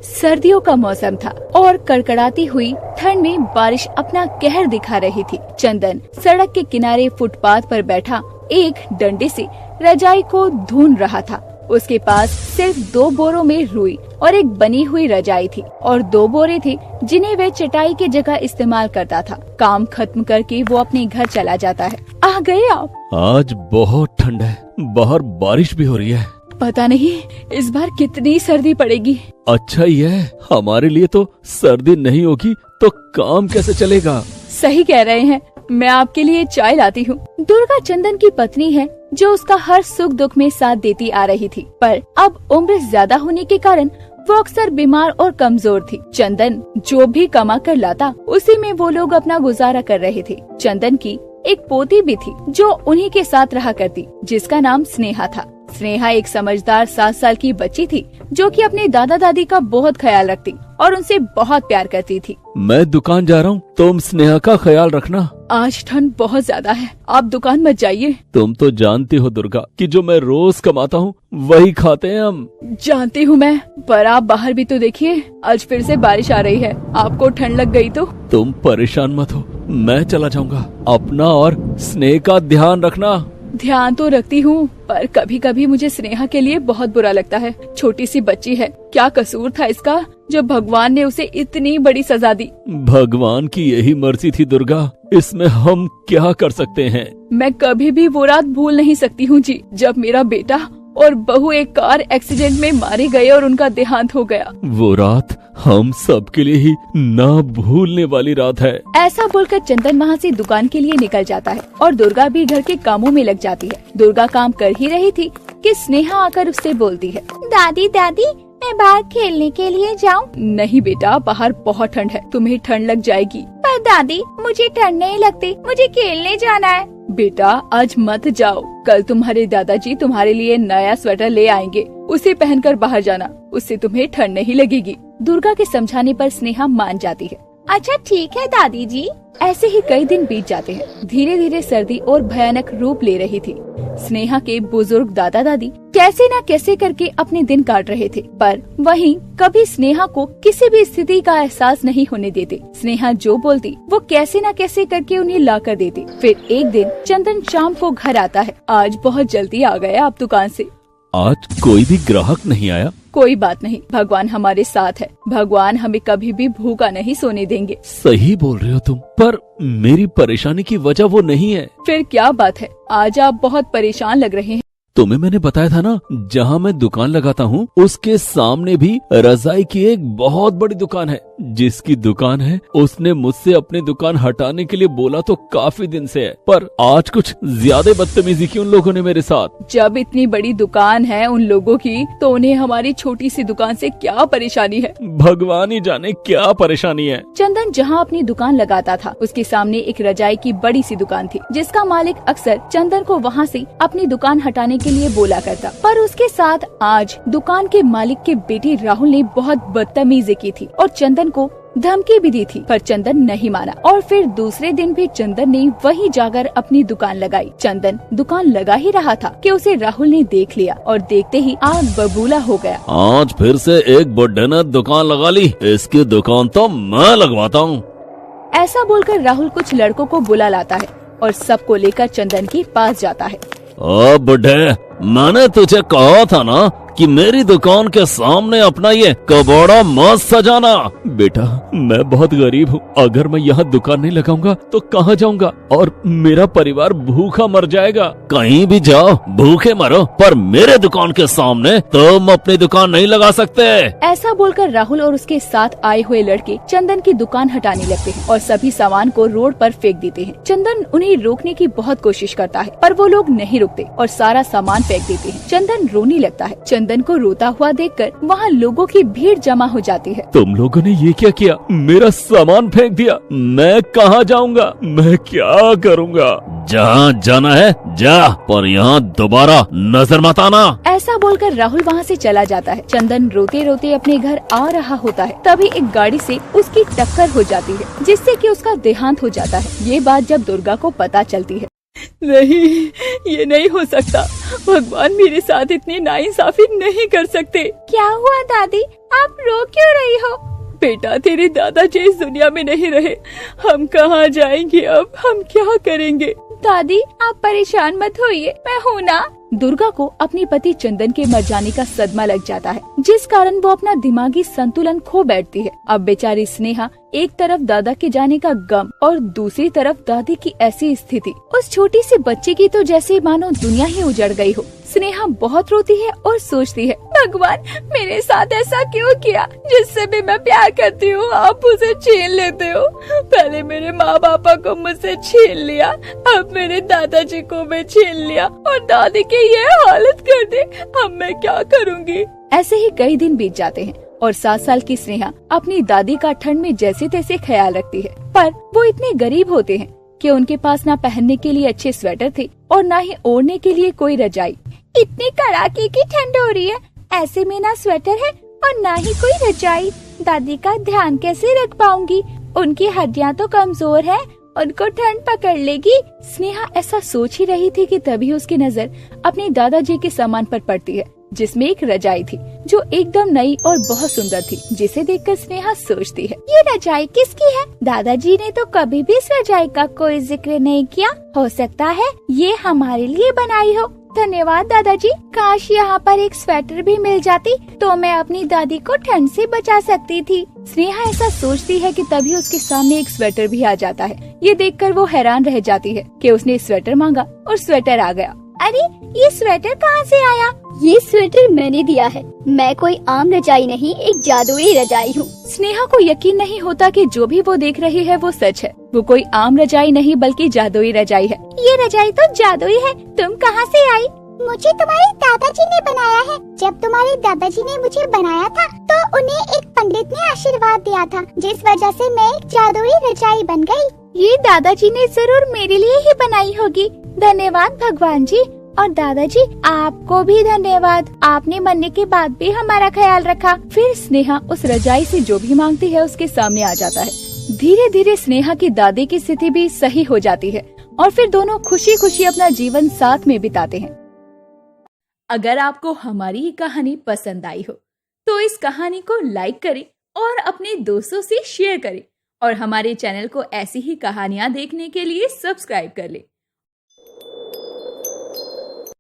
सर्दियों का मौसम था और कड़कड़ाती हुई ठंड में बारिश अपना कहर दिखा रही थी। चंदन सड़क के किनारे फुटपाथ पर बैठा एक डंडे से रजाई को ढूंढ रहा था। उसके पास सिर्फ 2 बोरों में रुई और एक बनी हुई रजाई थी और 2 बोरे थे जिन्हें वह चटाई की जगह इस्तेमाल करता था। काम खत्म करके वो अपने घर चला जाता है। आ गए आप? आज बहुत ठंड है, बाहर बारिश भी हो रही है। पता नहीं इस बार कितनी सर्दी पड़ेगी। अच्छा ही है, हमारे लिए तो सर्दी नहीं होगी तो काम कैसे चलेगा। सही कह रहे हैं, मैं आपके लिए चाय लाती हूँ। दुर्गा चंदन की पत्नी है जो उसका हर सुख दुख में साथ देती आ रही थी, पर अब उम्र ज्यादा होने के कारण वो अक्सर बीमार और कमजोर थी। चंदन जो भी कमा कर लाता उसी में वो लोग अपना गुजारा कर रहे थे। चंदन की एक पोती भी थी जो उन्हीं के साथ रहा करती, जिसका नाम स्नेहा था। स्नेहा एक समझदार 7 साल की बच्ची थी जो कि अपने दादा दादी का बहुत ख्याल रखती और उनसे बहुत प्यार करती थी। मैं दुकान जा रहा हूँ, तुम स्नेहा का ख्याल रखना। आज ठंड बहुत ज्यादा है, आप दुकान मत जाइए। तुम तो जानती हो दुर्गा कि जो मैं रोज कमाता हूँ वही खाते हैं हम। जानती हूँ मैं, पर आप बाहर भी तो देखिए, आज फिर से बारिश आ रही है। आपको ठंड लग गई तो? तुम परेशान मत हो, मैं चला जाऊंगा। अपना और स्नेह का ध्यान रखना। ध्यान तो रखती हूँ, पर कभी कभी मुझे स्नेहा के लिए बहुत बुरा लगता है। छोटी सी बच्ची है, क्या कसूर था इसका जो भगवान ने उसे इतनी बड़ी सजा दी। भगवान की यही मर्जी थी दुर्गा, इसमें हम क्या कर सकते हैं। मैं कभी भी वो रात भूल नहीं सकती हूँ जी, जब मेरा बेटा और बहू एक कार एक्सीडेंट में मारे गए और उनका देहांत हो गया। वो रात हम सब के लिए ही ना भूलने वाली रात है। ऐसा बोलकर चंदन वहाँ से दुकान के लिए निकल जाता है और दुर्गा भी घर के कामों में लग जाती है। दुर्गा काम कर ही रही थी कि स्नेहा आकर उससे बोलती है, दादी दादी मैं बाहर खेलने के लिए जाऊँ? नहीं बेटा, बाहर बहुत ठंड है, तुम्हें ठंड लग जाएगी। पर दादी मुझे ठंड नहीं लगती, मुझे खेलने जाना है। बेटा आज मत जाओ, कल तुम्हारे दादाजी तुम्हारे लिए नया स्वेटर ले आएंगे, उसे पहनकर बाहर जाना, उससे तुम्हें ठंड नहीं लगेगी। दुर्गा के समझाने पर स्नेहा मान जाती है। अच्छा ठीक है दादी जी। ऐसे ही कई दिन बीत जाते हैं। धीरे धीरे सर्दी और भयानक रूप ले रही थी। स्नेहा के बुजुर्ग दादा दादी कैसे न कैसे करके अपने दिन काट रहे थे, पर वहीं कभी स्नेहा को किसी भी स्थिति का एहसास नहीं होने देते। स्नेहा जो बोलती वो कैसे न कैसे करके उन्हें ला कर देती। फिर एक दिन चंदन शाम को घर आता है। आज बहुत जल्दी आ गए आप दुकान से। आज कोई भी ग्राहक नहीं आया? कोई बात नहीं, भगवान हमारे साथ है। भगवान हमें कभी भी भूखा नहीं सोने देंगे। सही बोल रहे हो तुम, पर मेरी परेशानी की वजह वो नहीं है। फिर क्या बात है? आज आप बहुत परेशान लग रहे हैं। तुम्हें मैंने बताया था ना, जहाँ मैं दुकान लगाता हूँ उसके सामने भी रजाई की एक बहुत बड़ी दुकान है। जिसकी दुकान है उसने मुझसे अपनी दुकान हटाने के लिए बोला तो काफी दिन से है, पर आज कुछ ज्यादा बदतमीजी की उन लोगों ने मेरे साथ। जब इतनी बड़ी दुकान है उन लोगों की, तो उन्हें हमारी छोटी सी दुकान से क्या परेशानी है? भगवान ही जाने क्या परेशानी है। चंदन जहाँ अपनी दुकान लगाता था उसके सामने एक रजाई की बड़ी सी दुकान थी, जिसका मालिक अक्सर चंदन को वहाँ से अपनी दुकान हटाने के लिए बोला करता। पर उसके साथ आज दुकान के मालिक के बेटे राहुल ने बहुत बदतमीजी की थी और चंदन को धमकी भी दी थी, पर चंदन नहीं माना। और फिर दूसरे दिन भी चंदन ने वहीं जाकर अपनी दुकान लगाई। चंदन दुकान लगा ही रहा था कि उसे राहुल ने देख लिया और देखते ही आग बबूला हो गया। आज फिर से एक बुड्ढे ने दुकान लगा ली, इसकी दुकान तो मैं लगवाता हूँ। ऐसा बोलकर राहुल कुछ लड़कों को बुला लाता है और सबको लेकर चंदन के पास जाता है। ओ बुड्ढे, मैंने तुझे कहा था ना कि मेरी दुकान के सामने अपना ये कबाड़ा मत सजाना। बेटा मैं बहुत गरीब हूँ, अगर मैं यहाँ दुकान नहीं लगाऊंगा तो कहाँ जाऊंगा और मेरा परिवार भूखा मर जाएगा। कहीं भी जाओ भूखे मरो, पर मेरे दुकान के सामने तुम अपनी दुकान नहीं लगा सकते। ऐसा बोलकर राहुल और उसके साथ आए हुए लड़के चंदन की दुकान हटाने लगते हैं और सभी सामान को रोड पर फेंक देते हैं। चंदन उन्हें रोकने की बहुत कोशिश करता है, पर वो लोग नहीं रुकते और सारा सामान फेंक देते हैं। चंदन रोने लगता है। चंदन को रोता हुआ देखकर वहाँ लोगों की भीड़ जमा हो जाती है। तुम लोगों ने ये क्या किया? मेरा सामान फेंक दिया, मैं कहाँ जाऊँगा? मैं क्या करूँगा? जहाँ जाना है जा, पर यहाँ दोबारा नजर मत आना। ऐसा बोलकर राहुल वहाँ से चला जाता है। चंदन रोते रोते अपने घर आ रहा होता है, तभी एक गाड़ी से उसकी टक्कर हो जाती है, जिससे कि उसका देहांत हो जाता है। ये बात जब दुर्गा को पता चलती है नहीं, ये नहीं हो सकता। भगवान मेरे साथ इतनी नाइंसाफी नहीं कर सकते। क्या हुआ दादी, आप रो क्यों रही हो? बेटा, तेरे दादाजी इस दुनिया में नहीं रहे। हम कहाँ जाएंगे अब? हम क्या करेंगे? दादी आप परेशान मत होइए, मैं हूँ ना। दुर्गा को अपने पति चंदन के मर जाने का सदमा लग जाता है, जिस कारण वो अपना दिमागी संतुलन खो बैठती है। अब बेचारी स्नेहा एक तरफ दादा के जाने का गम और दूसरी तरफ दादी की ऐसी स्थिति। उस छोटी सी बच्ची की तो जैसे मानो दुनिया ही उजड़ गई हो। स्नेहा बहुत रोती है और सोचती है, भगवान मेरे साथ ऐसा क्यों किया? जिससे भी मैं प्यार करती हूँ आप उसे छीन लेते हो। पहले मेरे माँ बापा को मुझसे छीन लिया, अब मेरे दादाजी को भी छीन लिया और दादी की ये हालत कर दी। अब मैं क्या करूँगी? ऐसे ही कई दिन बीत जाते हैं और 7 साल की स्नेहा अपनी दादी का ठंड में जैसे तैसे ख्याल रखती है। पर वो इतने गरीब होते हैं कि उनके पास ना पहनने के लिए अच्छे स्वेटर थे और ना ही ओढ़ने के लिए कोई रजाई। इतनी कड़ाके की ठंड हो रही है, ऐसे में ना स्वेटर है और ना ही कोई रजाई। दादी का ध्यान कैसे रख पाऊंगी? उनकी हड्डियां तो कमजोर है, उनको ठंड पकड़ लेगी। स्नेहा ऐसा सोच ही रही थी कि तभी उसकी नजर अपने दादाजी के सामान पर पड़ती है, जिसमें एक रजाई थी जो एकदम नई और बहुत सुंदर थी, जिसे देखकर स्नेहा सोचती है, ये रजाई किसकी है? दादाजी ने तो कभी भी इस रजाई का कोई जिक्र नहीं किया। हो सकता है ये हमारे लिए बनाई हो। धन्यवाद दादाजी। काश यहाँ पर एक स्वेटर भी मिल जाती तो मैं अपनी दादी को ठंड से बचा सकती थी। स्नेहा ऐसा सोचती है कि तभी उसके सामने एक स्वेटर भी आ जाता है। ये देखकर वो हैरान रह जाती है कि उसने स्वेटर मांगा और स्वेटर आ गया। अरे ये स्वेटर कहाँ से आया? ये स्वेटर मैंने दिया है। मैं कोई आम रजाई नहीं, एक जादुई रजाई हूँ। स्नेहा को यकीन नहीं होता कि जो भी वो देख रही है वो सच है। वो कोई आम रजाई नहीं बल्कि जादुई रजाई है। ये रजाई तो जादुई है। तुम कहाँ से आई? मुझे तुम्हारे दादाजी ने बनाया है। जब तुम्हारे दादाजी ने मुझे बनाया था तो उन्हें एक पंडित ने आशीर्वाद दिया था, जिस वजह से मैं एक जादुई रजाई बन गई। ये दादाजी ने जरूर मेरे लिए ही बनाई होगी। धन्यवाद भगवान जी। और दादाजी आपको भी धन्यवाद, आपने मरने के बाद भी हमारा ख्याल रखा। फिर स्नेहा उस रजाई से जो भी मांगती है उसके सामने आ जाता है। धीरे धीरे स्नेहा की दादी की स्थिति भी सही हो जाती है और फिर दोनों खुशी खुशी अपना जीवन साथ में बिताते हैं। अगर आपको हमारी ये कहानी पसंद आई हो तो इस कहानी को लाइक करें और अपने दोस्तों से शेयर करें और हमारे चैनल को ऐसी ही कहानियां देखने के लिए सब्सक्राइब कर लें।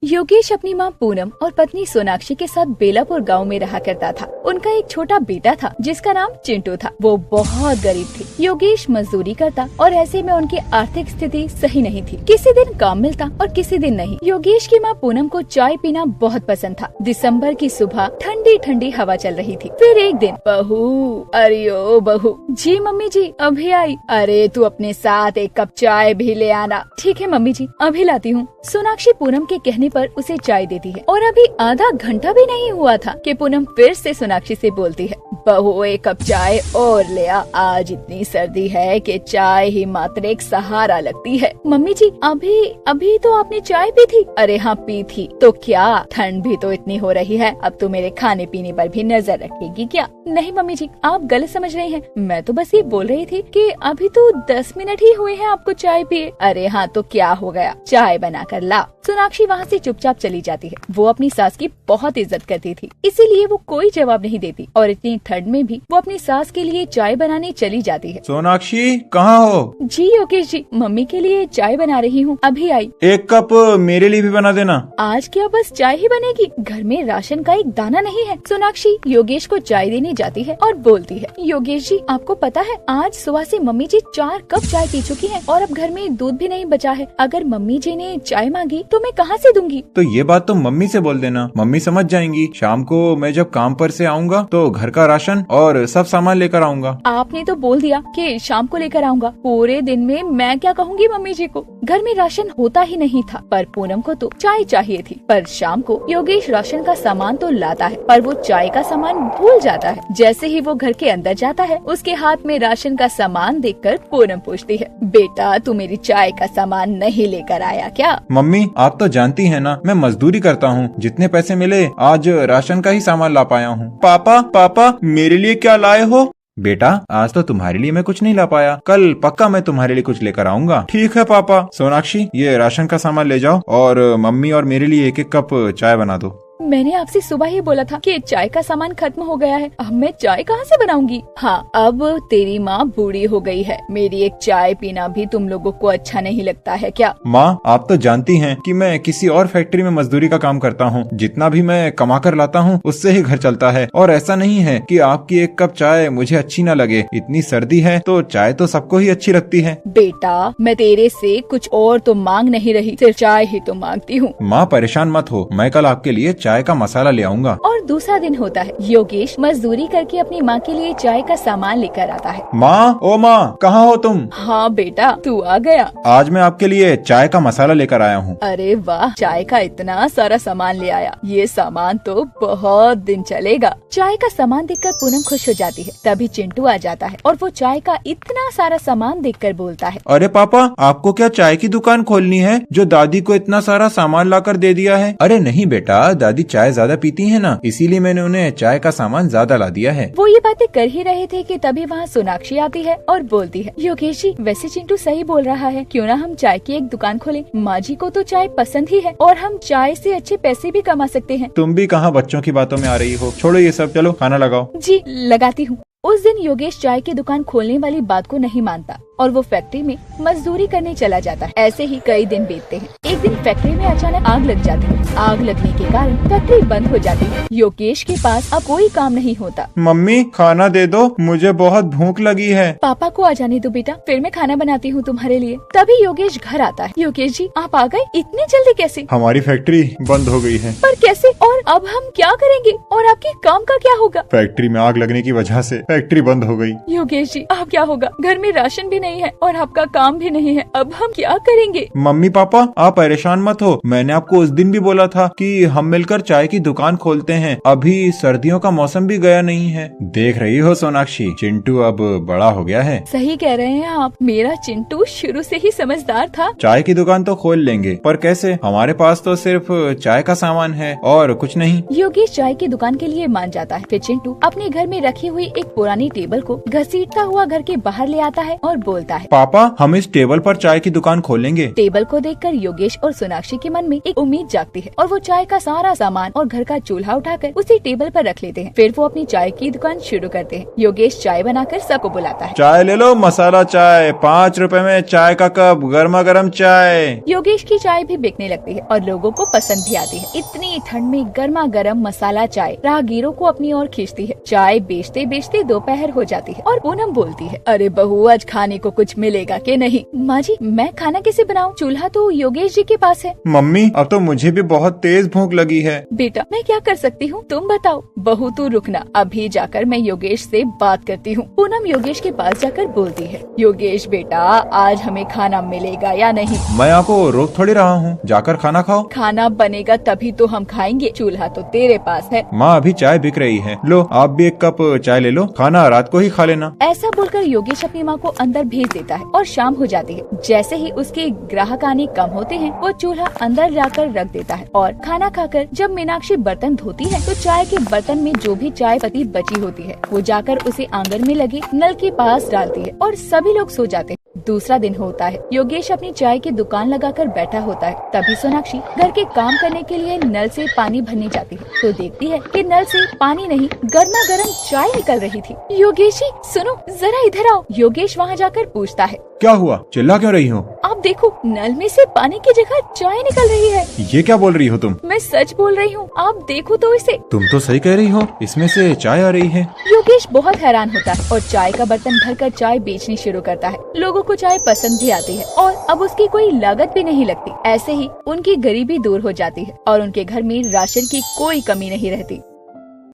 योगेश अपनी मां पूनम और पत्नी सोनाक्षी के साथ बेलापुर गांव में रहा करता था। उनका एक छोटा बेटा था जिसका नाम चिंटू था। वो बहुत गरीब थे। योगेश मजदूरी करता और ऐसे में उनकी आर्थिक स्थिति सही नहीं थी। किसी दिन काम मिलता और किसी दिन नहीं। योगेश की मां पूनम को चाय पीना बहुत पसंद था। दिसंबर की सुबह ठंडी ठंडी हवा चल रही थी। फिर एक दिन, बहू, अरे ओ बहू। जी मम्मी जी, अभी आई। अरे तू अपने साथ एक कप चाय भी ले आना। ठीक है मम्मी जी, अभी लाती हूँ। सोनाक्षी पूनम के कहने पर उसे चाय देती है और अभी आधा घंटा भी नहीं हुआ था कि पूनम फिर से सोनाक्षी से बोलती है, बहू एक कप चाय और ले आ। आज इतनी सर्दी है कि चाय ही मात्र एक सहारा लगती है। मम्मी जी, अभी तो आपने चाय पी थी। अरे हाँ पी थी, तो क्या ठंड भी तो इतनी हो रही है, अब तो मेरे खाने पीने पर भी नजर रखेगी क्या? नहीं मम्मी जी, आप गलत समझ रही हैं। मैं तो बस ये बोल रही थी कि अभी तो 10 मिनट ही हुए हैं आपको चाय पिए। अरे हाँ तो क्या हो गया, चाय बना कर ला। सोनाक्षी वहाँ से चुपचाप चली जाती है। वो अपनी सास की बहुत इज्जत करती थी, इसीलिए वो कोई जवाब नहीं देती और इतनी ठंड में भी वो अपनी सास के लिए चाय बनाने चली जाती है। सोनाक्षी कहाँ हो? जी योगेश जी, मम्मी के लिए चाय बना रही हूँ, अभी आई। एक कप मेरे लिए भी बना देना। आज क्या बस चाय ही बनेगी? घर में राशन का एक दाना नहीं है। सोनाक्षी योगेश को चाय देने जाती है और बोलती है, योगेश जी आपको पता है आज सुबह से मम्मी जी 4 कप चाय पी चुकी हैं और अब घर में दूध भी नहीं बचा है। अगर मम्मी जी ने चाय मांगी तो मैं कहाँ से दूंगी? तो ये बात तो मम्मी से बोल देना, मम्मी समझ जाएंगी। शाम को मैं जब काम पर से आऊँगा तो घर का राशन और सब सामान लेकर आऊँगा। आपने तो बोल दिया कि शाम को लेकर आऊँगा। पूरे दिन में मैं क्या कहूँगी मम्मी जी को? घर में राशन होता ही नहीं था, पर पूनम को तो चाय चाहिए थी। पर शाम को योगेश राशन का सामान तो लाता है पर वो चाय का सामान भूल जाता है। जैसे ही वो घर के अंदर जाता है उसके हाथ में राशन का सामान देखकर पूनम पूछती है, बेटा तू मेरी चाय का सामान नहीं लेकर आया क्या? मम्मी आप तो जानती है ना मैं मजदूरी करता हूँ, जितने पैसे मिले आज राशन का ही सामान ला पाया हूँ। पापा मेरे लिए क्या लाए हो? बेटा आज तो तुम्हारे लिए मैं कुछ नहीं ला पाया, कल पक्का मैं तुम्हारे लिए कुछ लेकर आऊंगा। ठीक है पापा। सोनाक्षी ये राशन का सामान ले जाओ और मम्मी और मेरे लिए एक एक कप चाय बना दो। मैंने आपसे सुबह ही बोला था कि चाय का सामान खत्म हो गया है, अब मैं चाय कहाँ से बनाऊंगी। हाँ, अब तेरी माँ बूढ़ी हो गई है, मेरी एक चाय पीना भी तुम लोगों को अच्छा नहीं लगता है क्या? माँ आप तो जानती हैं कि मैं किसी और फैक्ट्री में मजदूरी का काम करता हूँ, जितना भी मैं कमा कर लाता हूँ उससे ही घर चलता है। और ऐसा नहीं है कि आपकी एक कप चाय मुझे अच्छी न लगे, इतनी सर्दी है तो चाय तो सबको ही अच्छी लगती है। बेटा मैं तेरे से कुछ और तो मांग नहीं रही, सिर्फ चाय ही तो मांगती हूँ। माँ परेशान मत हो, मैं कल आपके लिए चाय का मसाला ले आऊंगा। और दूसरा दिन होता है, योगेश मजदूरी करके अपनी माँ के लिए चाय का सामान लेकर आता है। माँ, ओ माँ, कहाँ हो तुम? हाँ बेटा तू आ गया। आज मैं आपके लिए चाय का मसाला लेकर आया हूँ। अरे वाह, चाय का इतना सारा सामान ले आया, ये सामान तो बहुत दिन चलेगा। चाय का सामान देखकर पूनम खुश हो जाती है। तभी चिंटू आ जाता है और वो चाय का इतना सारा सामान देखकर बोलता है, अरे पापा आपको क्या चाय की दुकान खोलनी है जो दादी को इतना सारा सामान लाकर दे दिया है? अरे नहीं बेटा, दादी चाय ज्यादा पीती है ना, इसीलिए मैंने उन्हें चाय का सामान ज्यादा ला दिया है। वो ये बातें कर ही रहे थे कि तभी वहाँ सोनाक्षी आती है और बोलती है, योगेश जी वैसे चिंटू सही बोल रहा है, क्यों ना हम चाय की एक दुकान खोलें। माँ जी को तो चाय पसंद ही है और हम चाय से अच्छे पैसे भी कमा सकते हैं। तुम भी कहाँ बच्चों की बातों में आ रही हो, छोड़ो ये सब, चलो खाना लगाओ। जी लगाती हूँ। उस दिन योगेश चाय की दुकान खोलने वाली बात को नहीं मानता और वो फैक्ट्री में मजदूरी करने चला जाता है। ऐसे ही कई दिन बीतते हैं। एक दिन फैक्ट्री में अचानक आग लग जाती है। आग लगने के कारण फैक्ट्री बंद हो जाती है। योगेश के पास अब कोई काम नहीं होता। मम्मी खाना दे दो, मुझे बहुत भूख लगी है। पापा को आ जाने दो बेटा, फिर मैं खाना बनाती हूँ तुम्हारे लिए। तभी योगेश घर आता है। योगेश जी आप आ गए, इतनी जल्दी कैसे? हमारी फैक्ट्री बंद हो गई है। पर कैसे? और अब हम क्या करेंगे? और आपके काम का क्या होगा? फैक्ट्री में आग लगने की वजह से फैक्ट्री बंद हो गई। योगेश जी अब क्या होगा? घर में राशन भी नहीं है और आपका काम भी नहीं है, अब हम क्या करेंगे? मम्मी पापा आप परेशान मत हो, मैंने आपको उस दिन भी बोला था कि हम मिलकर चाय की दुकान खोलते हैं। अभी सर्दियों का मौसम भी गया नहीं है। देख रही हो सोनाक्षी, चिंटू अब बड़ा हो गया है। सही कह रहे हैं आप, मेरा चिंटू शुरू से ही समझदार था। चाय की दुकान तो खोल लेंगे, पर कैसे? हमारे पास तो सिर्फ चाय का सामान है और कुछ नहीं। योगेश चाय की दुकान के लिए मान जाता है। फिर चिंटू अपने घर में रखी हुई एक पुरानी टेबल को घसीटता हुआ घर के बाहर ले आता है और बोलता है, पापा हम इस टेबल पर चाय की दुकान खोलेंगे। टेबल को देखकर योगेश और सोनाक्षी के मन में एक उम्मीद जागती है और वो चाय का सारा सामान और घर का चूल्हा उठाकर उसी टेबल पर रख लेते हैं। फिर वो अपनी चाय की दुकान शुरू करते हैं। योगेश चाय बनाकर सबको बुलाता है। चाय ले लो, मसाला चाय 5 रुपए में चाय का कप, गर्मा गर्म चाय। योगेश की चाय भी बिकने लगती है और लोगों को पसंद भी आती है। इतनी ठंड में गर्मा गर्म मसाला चाय राहगीरों को अपनी ओर खींचती है। चाय बेचते बेचते दोपहर हो जाती है और पूनम बोलती है, अरे बहू आज खाने को कुछ मिलेगा कि नहीं? माँ जी मैं खाना कैसे बनाऊँ? चूल्हा तो योगेश जी के पास है। मम्मी अब तो मुझे भी बहुत तेज भूख लगी है। बेटा मैं क्या कर सकती हूँ, तुम बताओ। बहू तू रुकना, अभी जाकर मैं योगेश से बात करती हूँ। पूनम योगेश के पास जाकर बोलती है, योगेश बेटा आज हमें खाना मिलेगा या नहीं? मैं आपको रोक थोड़ी रहा हूँ, जाकर खाना खाओ। खाना बनेगा तभी तो हम खाएंगे, चूल्हा तो तेरे पास है। माँ अभी चाय बिक रही है, लो आप भी एक कप चाय ले लो, खाना रात को ही खा लेना। ऐसा बोलकर योगेश अपनी माँ को अंदर भेज देता है और शाम हो जाती है। जैसे ही उसके ग्राहक आने कम होते हैं, वो चूल्हा अंदर जाकर रख देता है और खाना खाकर जब मीनाक्षी बर्तन धोती है तो चाय के बर्तन में जो भी चाय पत्ती बची होती है वो जाकर उसे आंगन में लगे नल के पास डालती है और सभी लोग सो जाते हैं। दूसरा दिन होता है। योगेश अपनी चाय की दुकान लगाकर बैठा होता है। तभी सोनाक्षी घर के काम करने के लिए नल से पानी भरने जाती है तो देखती है कि नल से पानी नहीं गर्मा गर्म चाय निकल रही थी। योगेश जी सुनो जरा इधर आओ। योगेश वहाँ जाकर पूछता है, क्या हुआ, चिल्ला क्यों रही हो? आप देखो नल में से पानी की जगह चाय निकल रही है। ये क्या बोल रही हो तुम? मैं सच बोल रही हूँ, आप देखो तो इसे। तुम तो सही कह रही हो, इसमें से चाय आ रही है। योगेश बहुत हैरान होता है और चाय का बर्तन भरकर चाय बेचनी शुरू करता है। लोगों को चाय पसंद भी आती है और अब उसकी कोई लागत भी नहीं लगती। ऐसे ही उनकी गरीबी दूर हो जाती है और उनके घर में राशन की कोई कमी नहीं रहती।